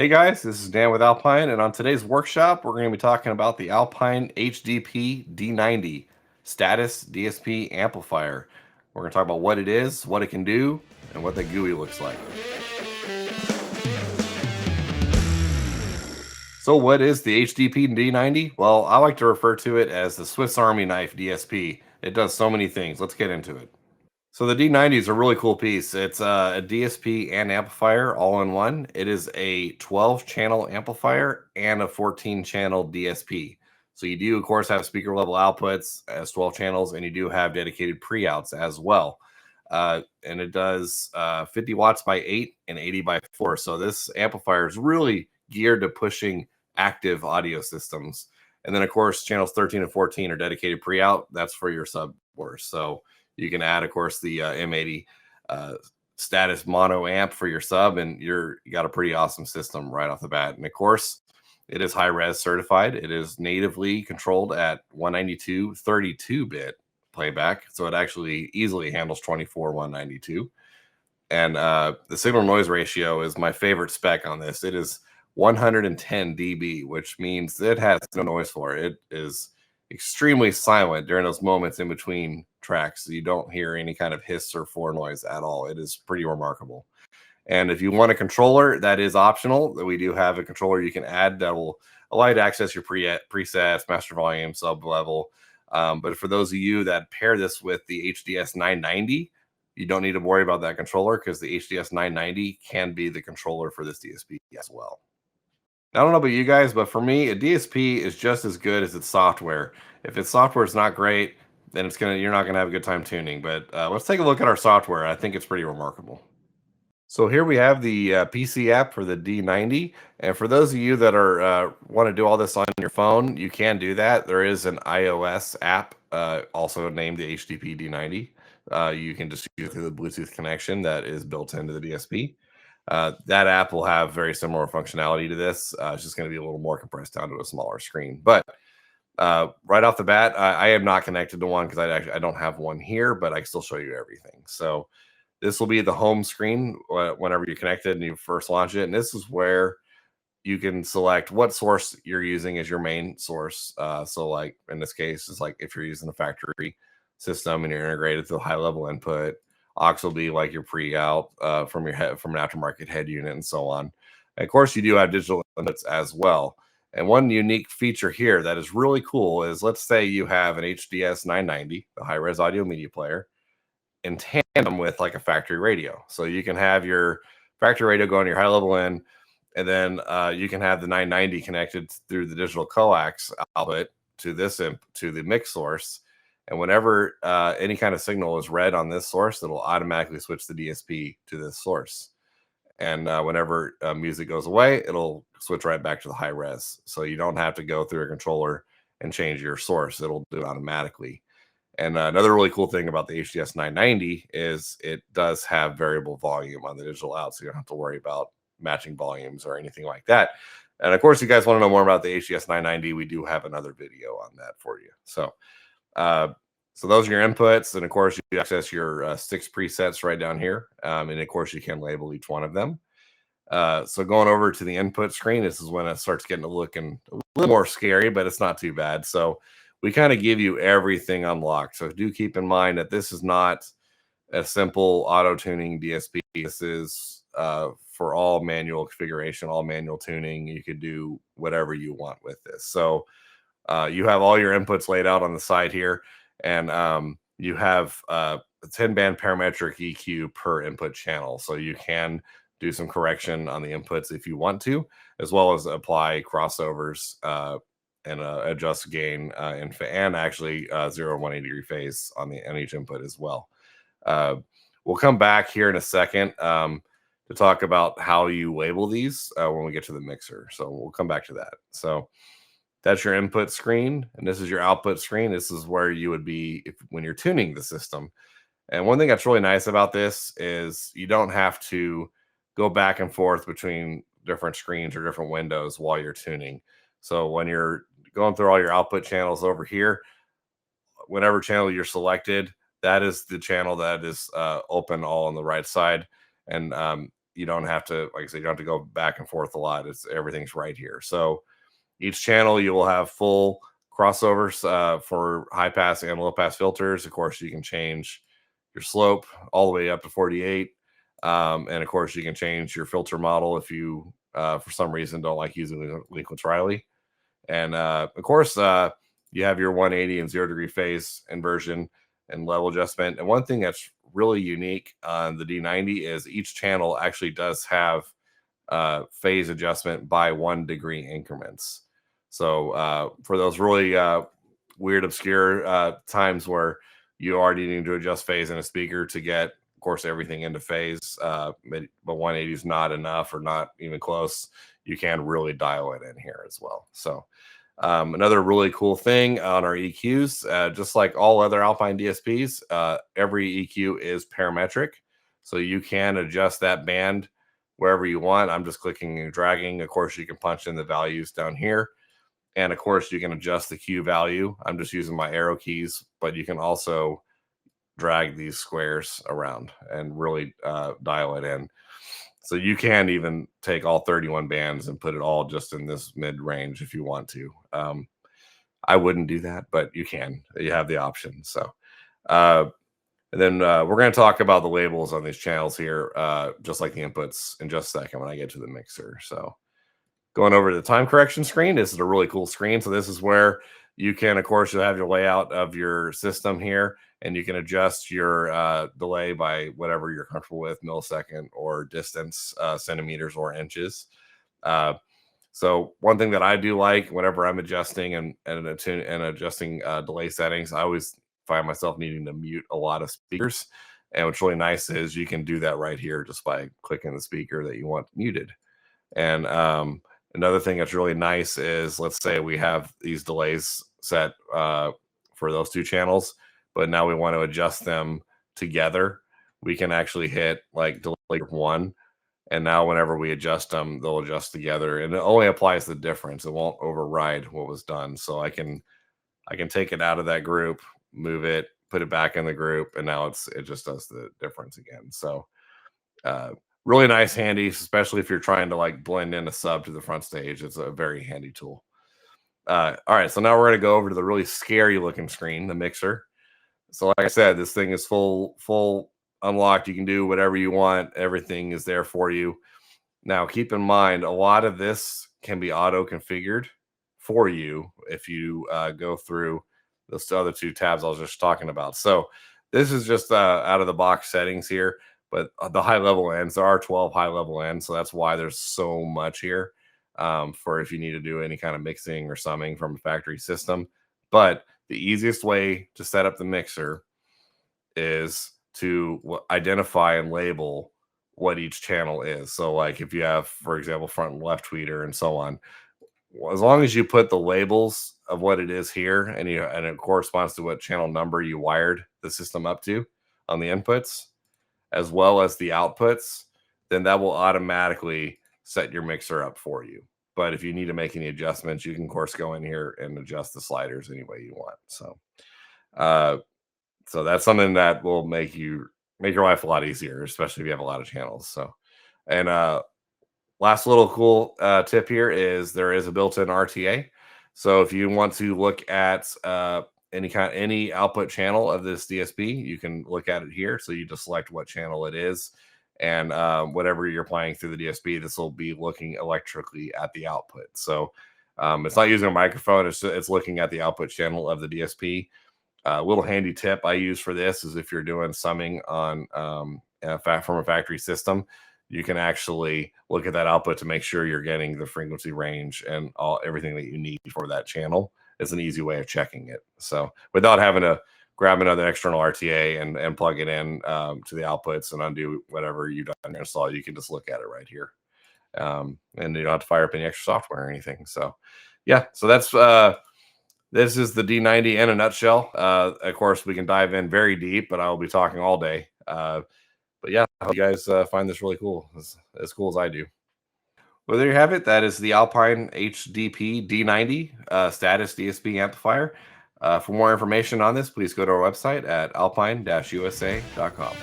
Hey guys, this is Dan with Alpine, and on today's workshop, we're going to be talking about the Alpine HDP D90 status DSP amplifier. We're going to talk about what it is, what it can do, and what the GUI looks like. So, what is the HDP D90? Well, I like to refer to it as the Swiss Army knife DSP. It does so many things. Let's get into it. So the D90 is a really cool piece. It's a DSP and amplifier all in one. It is a 12-channel amplifier and a 14-channel DSP. So you do, of course, have speaker level outputs as 12 channels, and you do have dedicated pre-outs as well. And it does 50 watts by 8 and 80 by 4. So this amplifier is really geared to pushing active audio systems. And then, of course, channels 13 and 14 are dedicated pre-out. That's for your subwoofers. So you can add, of course, the M80 status mono amp for your sub, and you got a pretty awesome system right off the bat. And of course, it is high res certified. It is natively controlled at 192 32-bit playback, so it actually easily handles 24 192. And the signal noise ratio is my favorite spec on this. It is 110 dB, which means it has no noise floor. It is extremely silent during those moments in between tracks. So you don't hear any kind of hiss or floor noise at all. It is pretty remarkable. And if you want a controller, that is optional. We do have a controller you can add that will allow you to access your presets, master volume, sub level. But for those of you that pair this with the HDS 990, you don't need to worry about that controller because the HDS 990 can be the controller for this DSP as well. I don't know about you guys, but for me, a DSP is just as good as its software. If its software is not great, then you're not gonna have a good time tuning. But let's take a look at our software. I think it's pretty remarkable. So here we have the PC app for the D90, and for those of you that are want to do all this on your phone, you can do that. There is an iOS app, also named the HDP D90. You can just use it through the Bluetooth connection that is built into the DSP. That app will have very similar functionality to this. It's just going to be a little more compressed down to a smaller screen. But right off the bat, I am not connected to one because I don't have one here, but I can still show you everything. So this will be the home screen whenever you're connected and you first launch it. And this is where you can select what source you're using as your main source. So like in this case, it's like if you're using a factory system and you're integrated to a high level input, aux will be like your pre-out from an aftermarket head unit and so on. And of course, you do have digital inputs as well. And one unique feature here that is really cool is, let's say you have an HDS 990, the high-res audio media player, in tandem with like a factory radio. So you can have your factory radio go on your high level in, and then you can have the 990 connected through the digital coax output to the mix source. And whenever any kind of signal is read on this source, it'll automatically switch the DSP to this source. And whenever music goes away, it'll switch right back to the high res. So you don't have to go through a controller and change your source. It'll do it automatically. And another really cool thing about the HDS 990 is it does have variable volume on the digital out, so you don't have to worry about matching volumes or anything like that. And of course, you guys want to know more about the HDS 990, we do have another video on that for you. So those are your inputs, and of course, you access your 6 presets right down here, and of course, you can label each one of them. So going over to the input screen, this is when it starts getting looking a little more scary, but it's not too bad. So we kind of give you everything unlocked. So do keep in mind that this is not a simple auto tuning DSP. This is for all manual configuration, all manual tuning. You could do whatever you want with this. So you have all your inputs laid out on the side here, and you have a 10-band parametric EQ per input channel. So you can do some correction on the inputs if you want to, as well as apply crossovers and adjust gain and actually 0 to 180 degree phase on each input as well. We'll come back here in a second to talk about how you label these when we get to the mixer. So we'll come back to that. So that's your input screen, and this is your output screen. This is where you would be when you're tuning the system. And one thing that's really nice about this is you don't have to go back and forth between different screens or different windows while you're tuning. So when you're going through all your output channels over here, whatever channel you're selected, that is the channel that is open all on the right side. And you don't have to, like I said, you don't have to go back and forth a lot. It's everything's right here. So each channel you will have full crossovers for high pass and low pass filters. Of course, you can change your slope all the way up to 48. And of course, you can change your filter model if you, for some reason, don't like using liquid Riley. And of course, you have your 180 and 0 degree phase inversion and level adjustment. And one thing that's really unique on the D90 is each channel actually does have phase adjustment by 1 degree increments. So for those really weird, obscure times where you are needing to adjust phase in a speaker to get, of course, everything into phase, but 180 is not enough or not even close, you can really dial it in here as well. So another really cool thing on our EQs, just like all other Alpine DSPs, every EQ is parametric. So you can adjust that band wherever you want. I'm just clicking and dragging. Of course, you can punch in the values down here. And of course, you can adjust the Q value. I'm just using my arrow keys, but you can also drag these squares around and really dial it in. So you can even take all 31 bands and put it all just in this mid range if you want to. I wouldn't do that, but you can. You have the option. So, and then we're going to talk about the labels on these channels here, just like the inputs, in just a second when I get to the mixer. So, going over to the time correction screen, this is a really cool screen. So, this is where you can, of course, you'll have your layout of your system here, and you can adjust your delay by whatever you're comfortable with, millisecond or distance, centimeters or inches. So one thing that I do like whenever I'm adjusting and adjusting delay settings, I always find myself needing to mute a lot of speakers. And what's really nice is you can do that right here just by clicking the speaker that you want muted. And another thing that's really nice is, let's say we have these delays set for those two channels, but now we want to adjust them together. We can actually hit like delay 1. And now whenever we adjust them, they'll adjust together, and it only applies the difference. It won't override what was done. So I can take it out of that group, move it, put it back in the group, and now it just does the difference again. So really nice, handy, especially if you're trying to like blend in a sub to the front stage. It's a very handy tool. All right, so now we're going to go over to the really scary looking screen, the mixer. So like I said, this thing is full unlocked. You can do whatever you want. Everything is there for you. Now, keep in mind, a lot of this can be auto configured for you if you go through those other two tabs I was just talking about. So this is just out of the box settings here, but the high level ends, there are 12 high level ends. So that's why there's so much here for if you need to do any kind of mixing or summing from a factory system. But the easiest way to set up the mixer is to identify and label what each channel is. So like if you have, for example, front and left tweeter and so on, as long as you put the labels of what it is here and it corresponds to what channel number you wired the system up to on the inputs, as well as the outputs, then that will automatically set your mixer up for you. But if you need to make any adjustments, you can of course go in here and adjust the sliders any way you want. So that's something that will make your life a lot easier, especially if you have a lot of channels. So, and last little cool tip here is there is a built-in RTA. So if you want to look at any output channel of this DSP, you can look at it here. So you just select what channel it is, and whatever you're playing through the DSP, this will be looking electrically at the output. So it's not using a microphone; it's looking at the output channel of the DSP. A little handy tip I use for this is if you're doing summing on from a factory system, you can actually look at that output to make sure you're getting the frequency range and everything that you need for that channel. It's an easy way of checking it. So without having to grab another external RTA and plug it in to the outputs and undo whatever you've done to install, you can just look at it right here. And you don't have to fire up any extra software or anything. So yeah, so that's this is the D90 in a nutshell. Of course, we can dive in very deep, but I will be talking all day. But yeah, I hope you guys find this really cool, as cool as I do. Well, there you have it. That is the Alpine HDP D90 status DSP amplifier. For more information on this, please go to our website at alpine-usa.com.